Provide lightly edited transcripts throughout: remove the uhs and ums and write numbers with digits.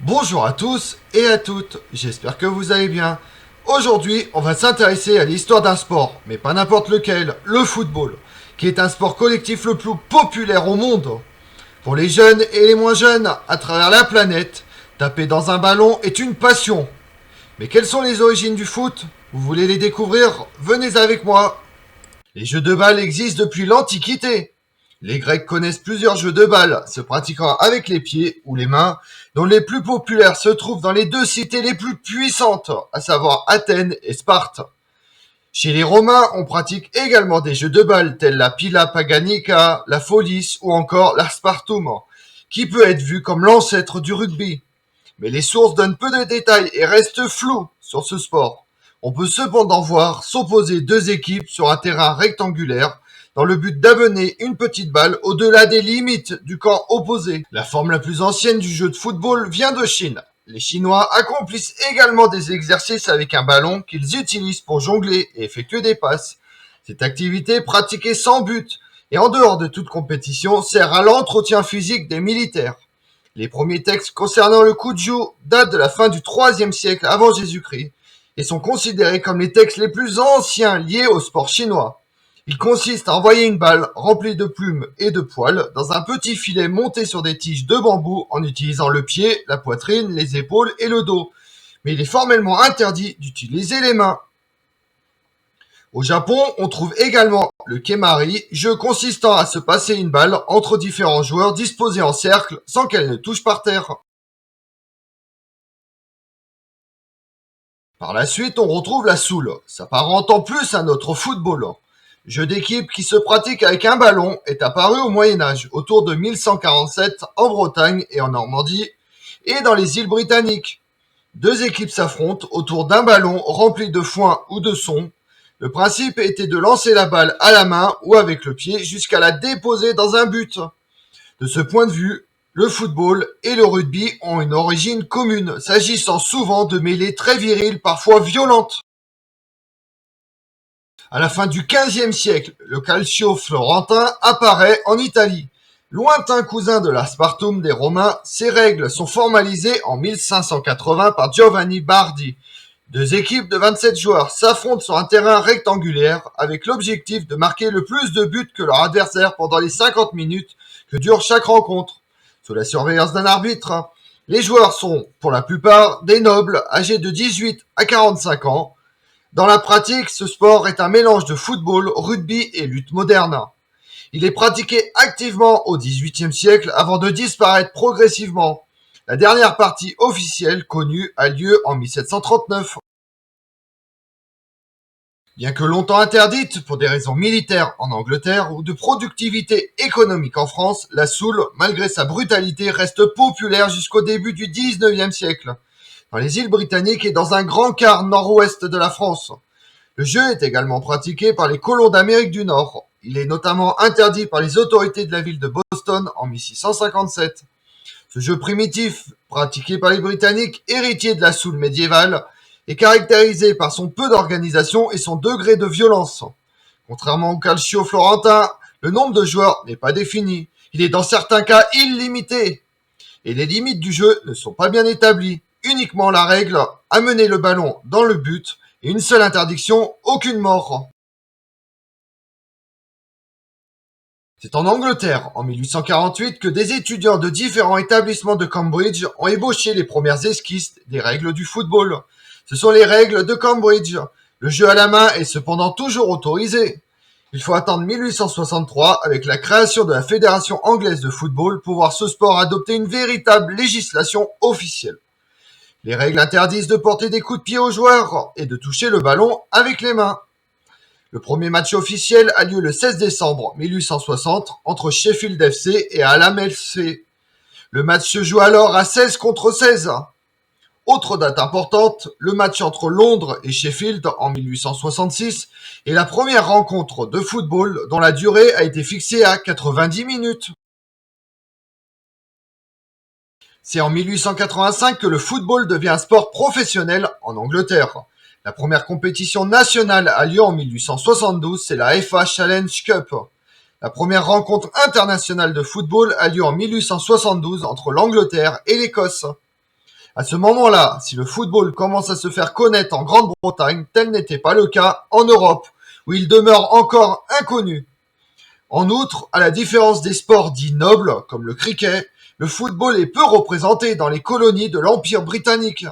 Bonjour à tous et à toutes, j'espère que vous allez bien. Aujourd'hui, on va s'intéresser à l'histoire d'un sport, mais pas n'importe lequel, le football, qui est un sport collectif le plus populaire au monde. Pour les jeunes et les moins jeunes, à travers la planète, taper dans un ballon est une passion. Mais quelles sont les origines du foot? Vous voulez les découvrir? Venez avec moi. Les jeux de balle existent depuis l'Antiquité. Les Grecs connaissent plusieurs jeux de balle, se pratiquant avec les pieds ou les mains, dont les plus populaires se trouvent dans les deux cités les plus puissantes, à savoir Athènes et Sparte. Chez les Romains, on pratique également des jeux de balle tels la Pila Paganica, la Folis ou encore l'Aspartum, qui peut être vu comme l'ancêtre du rugby. Mais les sources donnent peu de détails et restent floues sur ce sport. On peut cependant voir s'opposer deux équipes sur un terrain rectangulaire dans le but d'amener une petite balle au-delà des limites du camp opposé. La forme la plus ancienne du jeu de football vient de Chine. Les Chinois accomplissent également des exercices avec un ballon qu'ils utilisent pour jongler et effectuer des passes. Cette activité, pratiquée sans but et en dehors de toute compétition, sert à l'entretien physique des militaires. Les premiers textes concernant le Kujou datent de la fin du IIIe siècle avant Jésus-Christ et sont considérés comme les textes les plus anciens liés au sport chinois. Il consiste à envoyer une balle remplie de plumes et de poils dans un petit filet monté sur des tiges de bambou en utilisant le pied, la poitrine, les épaules et le dos. Mais il est formellement interdit d'utiliser les mains. Au Japon, on trouve également le kemari, jeu consistant à se passer une balle entre différents joueurs disposés en cercle sans qu'elle ne touche par terre. Par la suite, on retrouve la soule, s'apparentant plus à notre football. Jeu d'équipe qui se pratique avec un ballon est apparu au Moyen-Âge, autour de 1147 en Bretagne et en Normandie, et dans les îles britanniques. Deux équipes s'affrontent autour d'un ballon rempli de foin ou de son. Le principe était de lancer la balle à la main ou avec le pied jusqu'à la déposer dans un but. De ce point de vue, le football et le rugby ont une origine commune, s'agissant souvent de mêlées très viriles, parfois violentes. À la fin du XVe siècle, le calcio florentin apparaît en Italie. Lointain cousin de l'aspartum des Romains, ces règles sont formalisées en 1580 par Giovanni Bardi. Deux équipes de 27 joueurs s'affrontent sur un terrain rectangulaire avec l'objectif de marquer le plus de buts que leur adversaire pendant les 50 minutes que dure chaque rencontre. Sous la surveillance d'un arbitre, les joueurs sont, pour la plupart, des nobles âgés de 18 à 45 ans. Dans la pratique, ce sport est un mélange de football, rugby et lutte moderne. Il est pratiqué activement au XVIIIe siècle avant de disparaître progressivement. La dernière partie officielle connue a lieu en 1739. Bien que longtemps interdite pour des raisons militaires en Angleterre ou de productivité économique en France, la soule, malgré sa brutalité, reste populaire jusqu'au début du XIXe siècle, dans les îles britanniques et dans un grand quart nord-ouest de la France. Le jeu est également pratiqué par les colons d'Amérique du Nord. Il est notamment interdit par les autorités de la ville de Boston en 1657. Ce jeu primitif, pratiqué par les Britanniques, héritier de la soule médiévale, est caractérisé par son peu d'organisation et son degré de violence. Contrairement au calcio florentin, le nombre de joueurs n'est pas défini. Il est dans certains cas illimité. Et les limites du jeu ne sont pas bien établies. Uniquement la règle, amener le ballon dans le but, et une seule interdiction, aucune mort. C'est en Angleterre, en 1848, que des étudiants de différents établissements de Cambridge ont ébauché les premières esquisses des règles du football. Ce sont les règles de Cambridge. Le jeu à la main est cependant toujours autorisé. Il faut attendre 1863, avec la création de la Fédération anglaise de football, pour voir ce sport adopter une véritable législation officielle. Les règles interdisent de porter des coups de pied aux joueurs et de toucher le ballon avec les mains. Le premier match officiel a lieu le 16 décembre 1860 entre Sheffield FC et Hallam FC. Le match se joue alors à 16 contre 16. Autre date importante, le match entre Londres et Sheffield en 1866 est la première rencontre de football dont la durée a été fixée à 90 minutes. C'est en 1885 que le football devient un sport professionnel en Angleterre. La première compétition nationale a lieu en 1872, c'est la FA Challenge Cup. La première rencontre internationale de football a lieu en 1872 entre l'Angleterre et l'Écosse. À ce moment-là, si le football commence à se faire connaître en Grande-Bretagne, tel n'était pas le cas en Europe, où il demeure encore inconnu. En outre, à la différence des sports dits nobles, comme le cricket, le football est peu représenté dans les colonies de l'Empire britannique.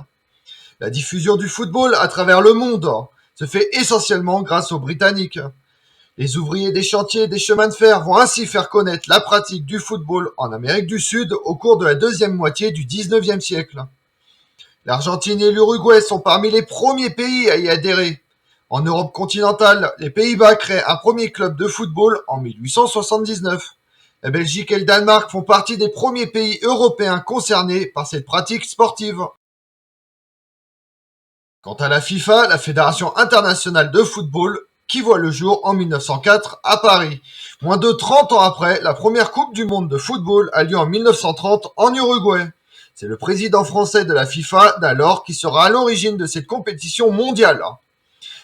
La diffusion du football à travers le monde se fait essentiellement grâce aux Britanniques. Les ouvriers des chantiers des chemins de fer vont ainsi faire connaître la pratique du football en Amérique du Sud au cours de la deuxième moitié du XIXe siècle. L'Argentine et l'Uruguay sont parmi les premiers pays à y adhérer. En Europe continentale, les Pays-Bas créent un premier club de football en 1879. La Belgique et le Danemark font partie des premiers pays européens concernés par cette pratique sportive. Quant à la FIFA, la Fédération internationale de football, qui voit le jour en 1904 à Paris. Moins de 30 ans après, la première Coupe du monde de football a lieu en 1930 en Uruguay. C'est le président français de la FIFA d'alors qui sera à l'origine de cette compétition mondiale.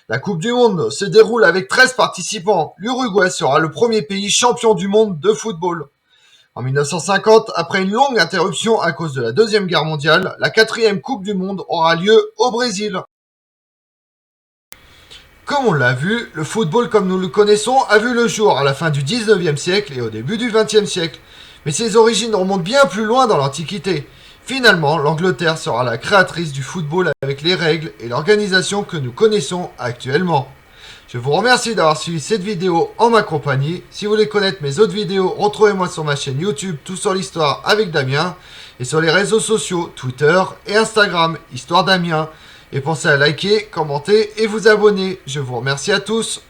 La Coupe du monde se déroule avec 13 participants. L'Uruguay sera le premier pays champion du monde de football. En 1950, après une longue interruption à cause de la Deuxième Guerre mondiale, la 4e Coupe du monde aura lieu au Brésil. Comme on l'a vu, le football comme nous le connaissons a vu le jour à la fin du 19e siècle et au début du 20e siècle. Mais ses origines remontent bien plus loin dans l'Antiquité. Finalement, l'Angleterre sera la créatrice du football avec les règles et l'organisation que nous connaissons actuellement. Je vous remercie d'avoir suivi cette vidéo en ma compagnie. Si vous voulez connaître mes autres vidéos, retrouvez-moi sur ma chaîne YouTube Tout sur l'Histoire avec Damien et sur les réseaux sociaux Twitter et Instagram Histoire Damien. Et pensez à liker, commenter et vous abonner. Je vous remercie à tous.